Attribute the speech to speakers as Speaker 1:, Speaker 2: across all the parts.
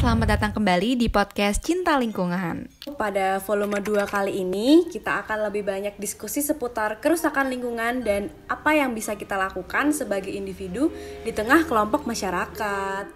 Speaker 1: selamat datang kembali di podcast Cinta Lingkungan.
Speaker 2: Pada volume 2 kali ini, kita akan lebih banyak diskusi seputar kerusakan lingkungan dan apa yang bisa kita lakukan sebagai individu di tengah kelompok masyarakat.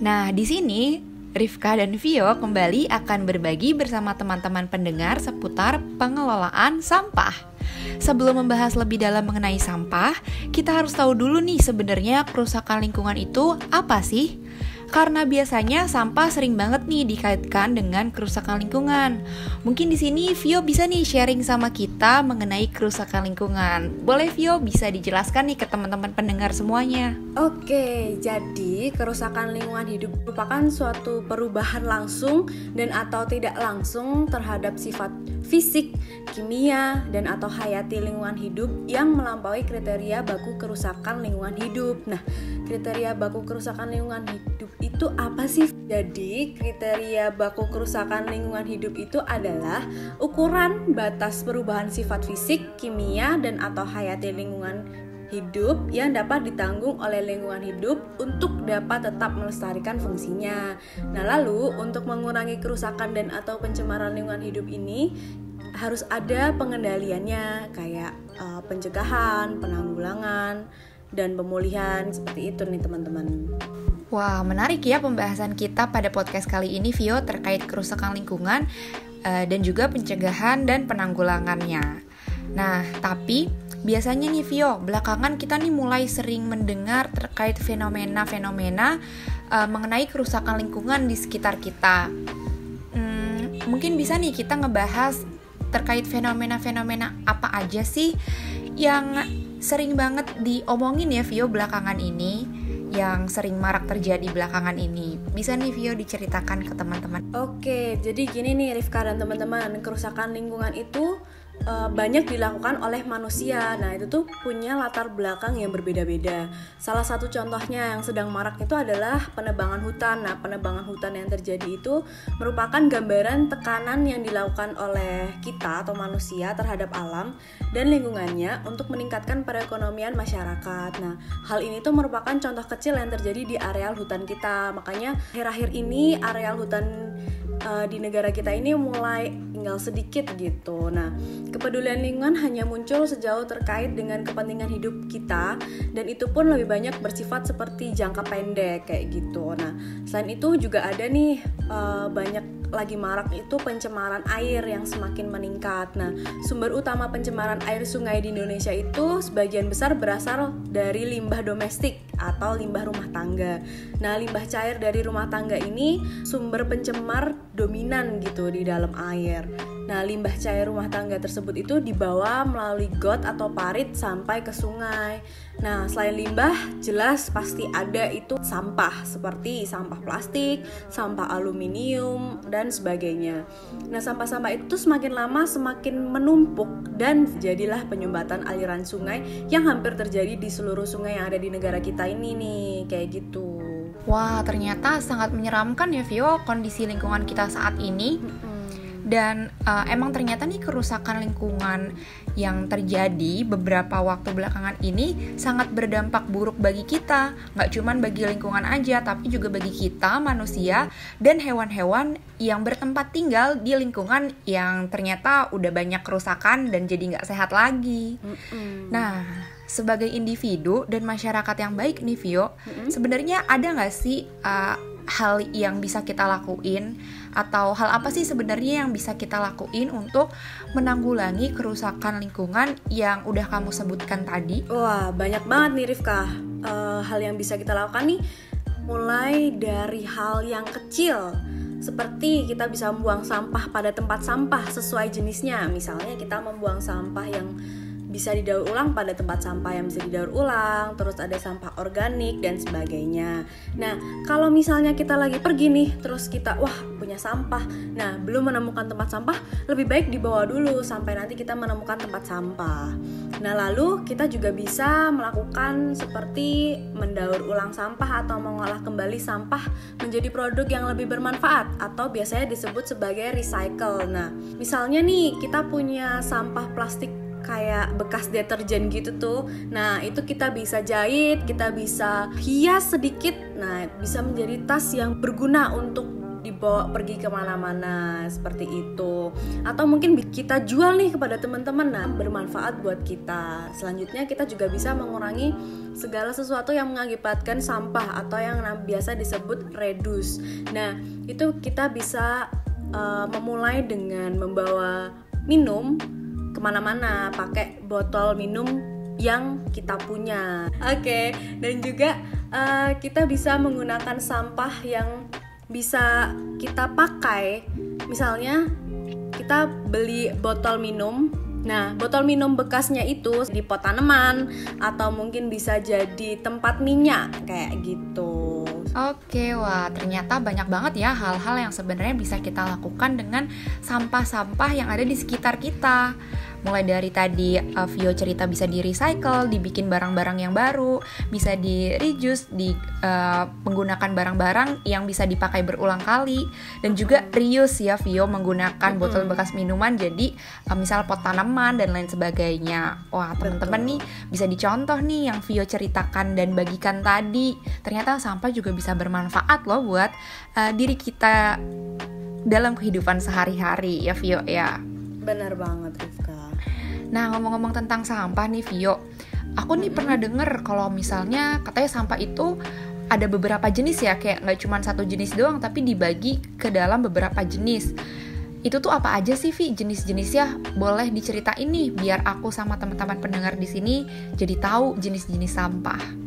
Speaker 1: Nah, di sini Rifka dan Vio kembali akan berbagi bersama teman-teman pendengar seputar pengelolaan sampah. Sebelum membahas lebih dalam mengenai sampah, kita harus tahu dulu nih sebenarnya kerusakan lingkungan itu apa sih? Karena biasanya sampah sering banget nih dikaitkan dengan kerusakan lingkungan. Mungkin di sini Vio bisa nih sharing sama kita mengenai kerusakan lingkungan. Boleh Vio bisa dijelaskan nih ke teman-teman pendengar semuanya?
Speaker 2: Oke, jadi kerusakan lingkungan hidup merupakan suatu perubahan langsung dan atau tidak langsung terhadap sifat fisik, kimia, dan atau hayati lingkungan hidup yang melampaui kriteria baku kerusakan lingkungan hidup. Nah, kriteria baku kerusakan lingkungan hidup itu apa sih? Jadi, kriteria baku kerusakan lingkungan hidup itu adalah ukuran batas perubahan sifat fisik, kimia, dan atau hayati lingkungan hidup yang dapat ditanggung oleh lingkungan hidup untuk dapat tetap melestarikan fungsinya. Nah, lalu untuk mengurangi kerusakan dan atau pencemaran lingkungan hidup ini harus ada pengendaliannya kayak pencegahan, penanggulangan, dan pemulihan seperti itu nih teman-teman.
Speaker 1: Wah, menarik ya pembahasan kita pada podcast kali ini Vio terkait kerusakan lingkungan dan juga pencegahan dan penanggulangannya. Nah, tapi biasanya nih Vio, belakangan kita nih mulai sering mendengar terkait fenomena-fenomena mengenai kerusakan lingkungan di sekitar kita. Mungkin bisa nih kita ngebahas terkait fenomena-fenomena apa aja sih yang sering banget diomongin ya Vio belakangan ini, yang sering marak terjadi belakangan ini. Bisa nih Vio diceritakan ke teman-teman.
Speaker 2: Oke, jadi gini nih Rifka dan teman-teman, kerusakan lingkungan itu banyak dilakukan oleh manusia. Nah, itu tuh punya latar belakang yang berbeda-beda. Salah satu contohnya yang sedang marak itu adalah penebangan hutan. Nah, penebangan hutan yang terjadi itu merupakan gambaran tekanan yang dilakukan oleh kita atau manusia terhadap alam dan lingkungannya untuk meningkatkan perekonomian masyarakat. Nah, hal ini tuh merupakan contoh kecil yang terjadi di areal hutan kita. Makanya akhir-akhir ini areal hutan di negara kita ini mulai tinggal sedikit gitu. Nah, kepedulian lingkungan hanya muncul sejauh terkait dengan kepentingan hidup kita, dan itu pun lebih banyak bersifat seperti jangka pendek kayak gitu. Nah, selain itu juga ada nih banyak lagi marak itu pencemaran air yang semakin meningkat. Nah, sumber utama pencemaran air sungai di Indonesia itu sebagian besar berasal dari limbah domestik atau limbah rumah tangga. Nah, limbah cair dari rumah tangga ini sumber pencemar dominan gitu di dalam air. Nah, limbah cair rumah tangga tersebut itu dibawa melalui got atau parit sampai ke sungai. Nah, selain limbah, jelas pasti ada itu sampah seperti sampah plastik, sampah aluminium, dan sebagainya. Nah, sampah-sampah itu semakin lama semakin menumpuk dan jadilah penyumbatan aliran sungai yang hampir terjadi di seluruh sungai yang ada di negara kita ini nih, kayak gitu.
Speaker 1: Wah, ternyata sangat menyeramkan ya Vio kondisi lingkungan kita saat ini. Dan emang ternyata nih kerusakan lingkungan yang terjadi beberapa waktu belakangan ini sangat berdampak buruk bagi kita. Nggak cuma bagi lingkungan aja, tapi juga bagi kita, manusia, dan hewan-hewan yang bertempat tinggal di lingkungan yang ternyata udah banyak kerusakan dan jadi nggak sehat lagi. Nah, sebagai individu dan masyarakat yang baik nih Vio, sebenarnya ada nggak sih hal yang bisa kita lakuin, atau hal apa sih sebenarnya yang bisa kita lakuin untuk menanggulangi kerusakan lingkungan yang udah kamu sebutkan tadi?
Speaker 2: Wah, banyak banget nih Rifka. Hal yang bisa kita lakukan nih mulai dari hal yang kecil, seperti kita bisa membuang sampah pada tempat sampah sesuai jenisnya. Misalnya kita membuang sampah yang bisa didaur ulang pada tempat sampah yang bisa didaur ulang, terus ada sampah organik dan sebagainya. Nah, kalau misalnya kita lagi pergi nih, terus kita punya sampah, nah belum menemukan tempat sampah, lebih baik dibawa dulu sampai nanti kita menemukan tempat sampah. Nah, lalu kita juga bisa melakukan seperti mendaur ulang sampah atau mengolah kembali sampah menjadi produk yang lebih bermanfaat atau biasanya disebut sebagai recycle. Nah, misalnya nih kita punya sampah plastik kayak bekas deterjen gitu tuh. Nah, itu kita bisa jahit, kita bisa hias sedikit Nah, bisa menjadi tas yang berguna untuk dibawa pergi kemana-mana seperti itu, atau mungkin kita jual nih kepada teman-teman, nah bermanfaat buat kita. Selanjutnya kita juga bisa mengurangi segala sesuatu yang mengakibatkan sampah atau yang biasa disebut reduce. Nah itu kita bisa memulai dengan membawa minum kemana-mana pakai botol minum yang kita punya. Oke. Dan juga kita bisa menggunakan sampah yang bisa kita pakai. Misalnya kita beli botol minum, nah botol minum bekasnya itu di pot tanaman atau mungkin bisa jadi tempat minyak kayak gitu.
Speaker 1: Oke, wah ternyata banyak banget ya hal-hal yang sebenarnya bisa kita lakukan dengan sampah-sampah yang ada di sekitar kita. Mulai dari tadi Vio cerita bisa di-recycle, dibikin barang-barang yang baru, bisa di-reuse, menggunakan barang-barang yang bisa dipakai berulang kali, dan juga reuse ya Vio, menggunakan botol bekas minuman jadi misal pot tanaman dan lain sebagainya. Wah teman-teman nih bisa dicontoh nih yang Vio ceritakan dan bagikan tadi. Ternyata sampah juga bisa bermanfaat loh buat diri kita dalam kehidupan sehari-hari ya Vio ya.
Speaker 2: Benar banget Rifka.
Speaker 1: Nah ngomong-ngomong tentang sampah nih Vio, aku nih pernah denger kalau misalnya katanya sampah itu ada beberapa jenis ya, kayak nggak cuma satu jenis doang tapi dibagi ke dalam beberapa jenis. Itu tuh apa aja sih Vi jenis-jenisnya? Boleh diceritain nih biar aku sama teman-teman pendengar di sini jadi tahu jenis-jenis sampah.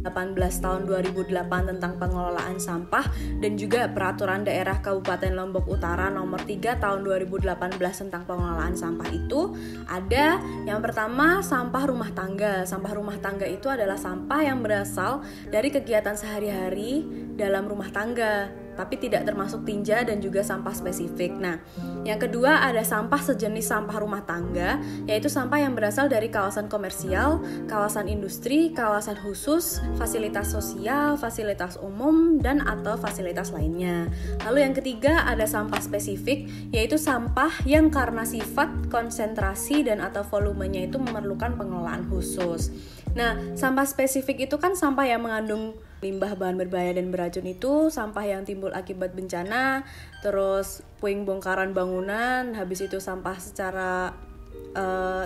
Speaker 2: 18 tahun 2008 tentang pengelolaan sampah dan juga peraturan daerah Kabupaten Lombok Utara nomor 3 tahun 2018 tentang pengelolaan sampah itu ada yang pertama sampah rumah tangga. Sampah rumah tangga itu adalah sampah yang berasal dari kegiatan sehari-hari dalam rumah tangga, tapi tidak termasuk tinja dan juga sampah spesifik. Nah, yang kedua ada sampah sejenis sampah rumah tangga, yaitu sampah yang berasal dari kawasan komersial, kawasan industri, kawasan khusus, fasilitas sosial, fasilitas umum, dan atau fasilitas lainnya. Lalu yang ketiga ada sampah spesifik, yaitu sampah yang karena sifat, konsentrasi, dan atau volumenya itu memerlukan pengelolaan khusus. Nah, sampah spesifik itu kan sampah yang mengandung limbah bahan berbahaya dan beracun, itu sampah yang timbul akibat bencana, terus puing bongkaran bangunan, habis itu sampah secara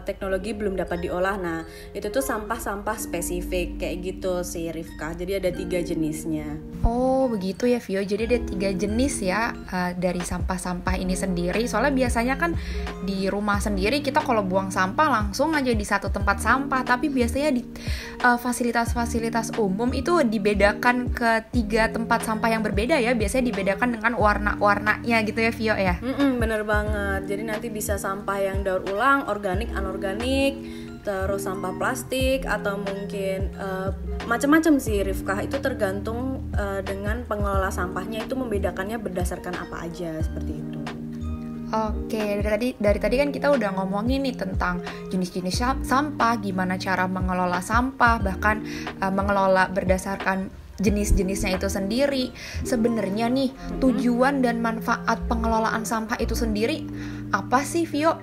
Speaker 2: teknologi belum dapat diolah. Nah, itu tuh sampah-sampah spesifik kayak gitu sih Rifka. Jadi ada 3 jenisnya.
Speaker 1: Oh begitu ya Vio, jadi ada 3 jenis ya dari sampah-sampah ini sendiri. Soalnya biasanya kan di rumah sendiri kita kalau buang sampah langsung aja di satu tempat sampah, tapi biasanya di fasilitas-fasilitas umum itu dibedakan ke 3 tempat sampah yang berbeda ya. Biasanya dibedakan dengan warna-warnanya gitu ya Vio ya.
Speaker 2: Bener banget. Jadi nanti bisa sampah yang daur ulang, organik, anorganik, terus sampah plastik, atau mungkin macam-macam sih Rifkah. Itu tergantung dengan pengelola sampahnya itu membedakannya berdasarkan apa aja, seperti itu.
Speaker 1: Oke, dari tadi kan kita udah ngomongin nih tentang jenis-jenis sampah, gimana cara mengelola sampah, bahkan mengelola berdasarkan jenis-jenisnya itu sendiri. Sebenarnya nih tujuan dan manfaat pengelolaan sampah itu sendiri apa sih Vio?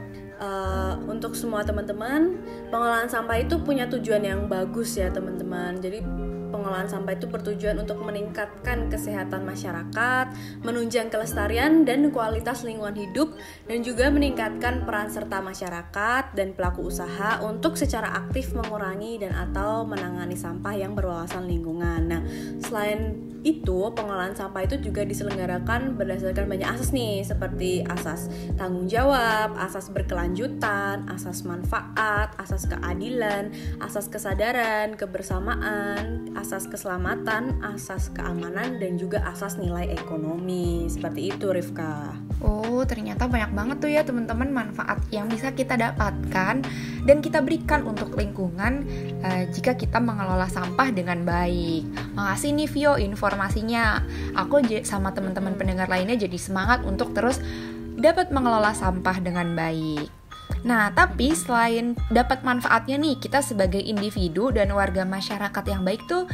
Speaker 2: Untuk semua teman-teman, pengelolaan sampah itu punya tujuan yang bagus ya teman-teman. Jadi pengelolaan sampah itu bertujuan untuk meningkatkan kesehatan masyarakat, menunjang kelestarian dan kualitas lingkungan hidup, dan juga meningkatkan peran serta masyarakat dan pelaku usaha untuk secara aktif mengurangi dan atau menangani sampah yang berwawasan lingkungan. Nah, selain itu, pengelolaan sampah itu juga diselenggarakan berdasarkan banyak asas nih, seperti asas tanggung jawab, asas berkelanjutan, asas manfaat, asas keadilan, asas kesadaran, kebersamaan, asas keselamatan, asas keamanan, dan juga asas nilai ekonomi. Seperti itu Rifka.
Speaker 1: Oh, ternyata banyak banget tuh ya teman-teman manfaat yang bisa kita dapatkan dan kita berikan untuk lingkungan jika kita mengelola sampah dengan baik. Makasih nih Vio informasinya. Aku sama teman-teman pendengar lainnya jadi semangat untuk terus dapat mengelola sampah dengan baik. Nah, tapi selain dapat manfaatnya nih, kita sebagai individu dan warga masyarakat yang baik tuh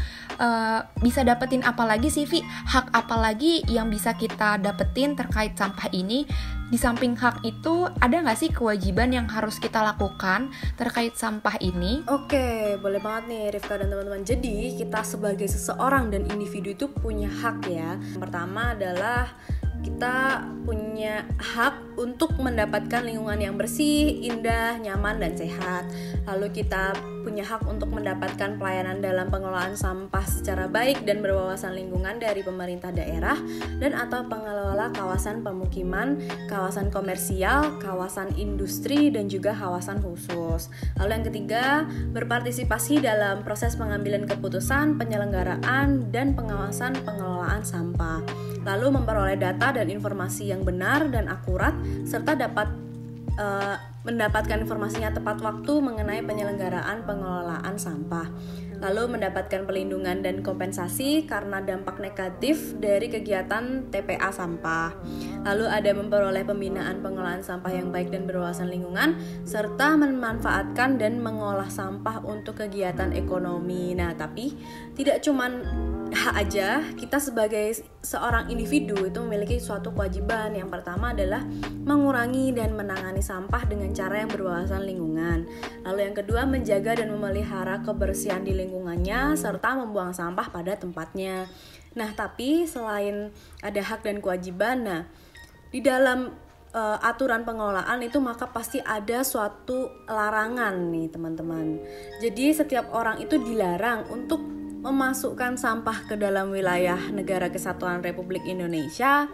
Speaker 1: bisa dapetin apa lagi sih, Vi? Hak apa lagi yang bisa kita dapetin terkait sampah ini? Di samping hak itu, ada nggak sih kewajiban yang harus kita lakukan terkait sampah ini?
Speaker 2: Oke, boleh banget nih Rifka dan teman-teman. Jadi, kita sebagai seseorang dan individu itu punya hak ya. Yang pertama adalah kita punya hak untuk mendapatkan lingkungan yang bersih, indah, nyaman, dan sehat. Lalu kita punya hak untuk mendapatkan pelayanan dalam pengelolaan sampah secara baik dan berwawasan lingkungan dari pemerintah daerah dan atau pengelola kawasan pemukiman, kawasan komersial, kawasan industri, dan juga kawasan khusus. Lalu yang ketiga, berpartisipasi dalam proses pengambilan keputusan, penyelenggaraan, dan pengawasan pengelolaan sampah. Lalu memperoleh data dan informasi yang benar dan akurat, serta dapat mendapatkan informasinya tepat waktu mengenai penyelenggaraan pengelolaan sampah. Lalu mendapatkan perlindungan dan kompensasi karena dampak negatif dari kegiatan TPA sampah. Lalu ada memperoleh pembinaan pengelolaan sampah yang baik dan berwawasan lingkungan, serta memanfaatkan dan mengolah sampah untuk kegiatan ekonomi. Nah, tapi tidak cuman hak aja, kita sebagai seorang individu itu memiliki suatu kewajiban. Yang pertama adalah mengurangi dan menangani sampah dengan cara yang berwawasan lingkungan. Lalu yang kedua, menjaga dan memelihara kebersihan di lingkungannya serta membuang sampah pada tempatnya. Nah, tapi selain ada hak dan kewajiban, nah di dalam aturan pengelolaan itu maka pasti ada suatu larangan nih teman-teman. Jadi setiap orang itu dilarang untuk memasukkan sampah ke dalam wilayah Negara Kesatuan Republik Indonesia.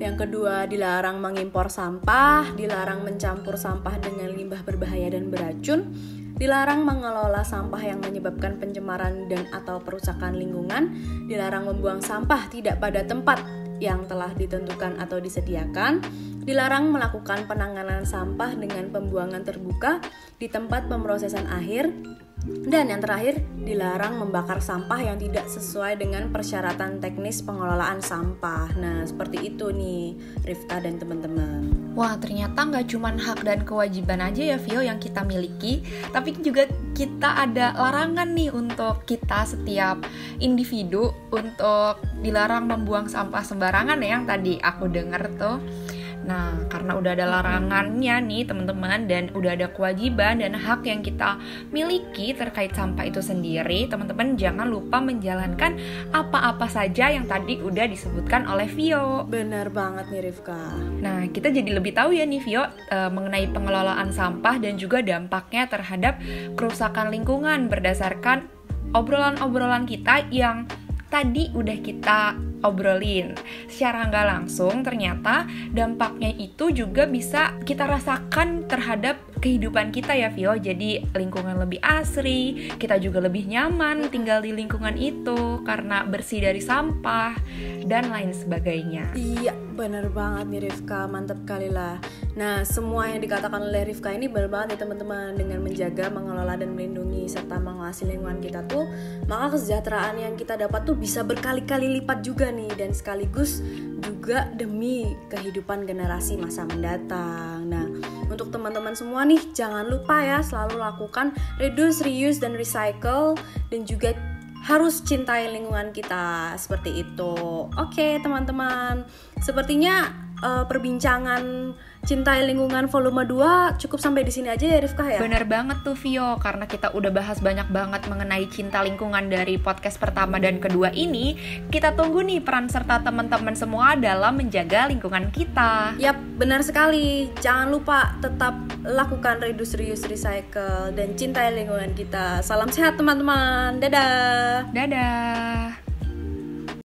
Speaker 2: Yang kedua, dilarang mengimpor sampah, dilarang mencampur sampah dengan limbah berbahaya dan beracun, dilarang mengelola sampah yang menyebabkan pencemaran dan atau perusakan lingkungan, dilarang membuang sampah tidak pada tempat yang telah ditentukan atau disediakan, dilarang melakukan penanganan sampah dengan pembuangan terbuka di tempat pemrosesan akhir, dan yang terakhir, dilarang membakar sampah yang tidak sesuai dengan persyaratan teknis pengelolaan sampah. Nah, seperti itu nih, Rifka dan teman-teman.
Speaker 1: Wah, ternyata nggak cuma hak dan kewajiban aja ya, Vio, yang kita miliki, tapi juga kita ada larangan nih untuk kita setiap individu untuk dilarang membuang sampah sembarangan ya, yang tadi aku denger tuh. Nah, karena udah ada larangannya nih teman-teman, dan udah ada kewajiban dan hak yang kita miliki terkait sampah itu sendiri, teman-teman jangan lupa menjalankan apa-apa saja yang tadi udah disebutkan oleh Vio.
Speaker 2: Benar banget nih Rifka.
Speaker 1: Nah, kita jadi lebih tahu ya nih Vio mengenai pengelolaan sampah dan juga dampaknya terhadap kerusakan lingkungan berdasarkan obrolan-obrolan kita yang tadi udah kita obrolin. Secara nggak langsung ternyata dampaknya itu juga bisa kita rasakan terhadap kehidupan kita ya Vio. Jadi lingkungan lebih asri, kita juga lebih nyaman tinggal di lingkungan itu karena bersih dari sampah dan lain sebagainya.
Speaker 2: Iya, bener banget nih Rifka, mantap kali lah. Nah, semua yang dikatakan oleh Rifka ini bener banget nih teman-teman. Dengan menjaga, mengelola, dan melindungi serta mengawasi lingkungan kita tuh, maka kesejahteraan yang kita dapat tuh bisa berkali-kali lipat juga nih, dan sekaligus juga demi kehidupan generasi masa mendatang. Nah, untuk teman-teman semua nih, jangan lupa ya selalu lakukan reduce, reuse, dan recycle, dan juga harus cintai lingkungan kita, seperti itu. Oke teman-teman, sepertinya perbincangan Cintai Lingkungan volume 2 cukup sampai di sini aja ya Rifka ya?
Speaker 1: Bener banget tuh Vio, karena kita udah bahas banyak banget mengenai cinta lingkungan dari podcast pertama dan kedua ini. Kita tunggu nih peran serta teman-teman semua dalam menjaga lingkungan kita.
Speaker 2: Yap, benar sekali. Jangan lupa tetap lakukan reduce, reuse, recycle, dan cintai lingkungan kita. Salam sehat teman-teman. Dadah.
Speaker 1: Dadah.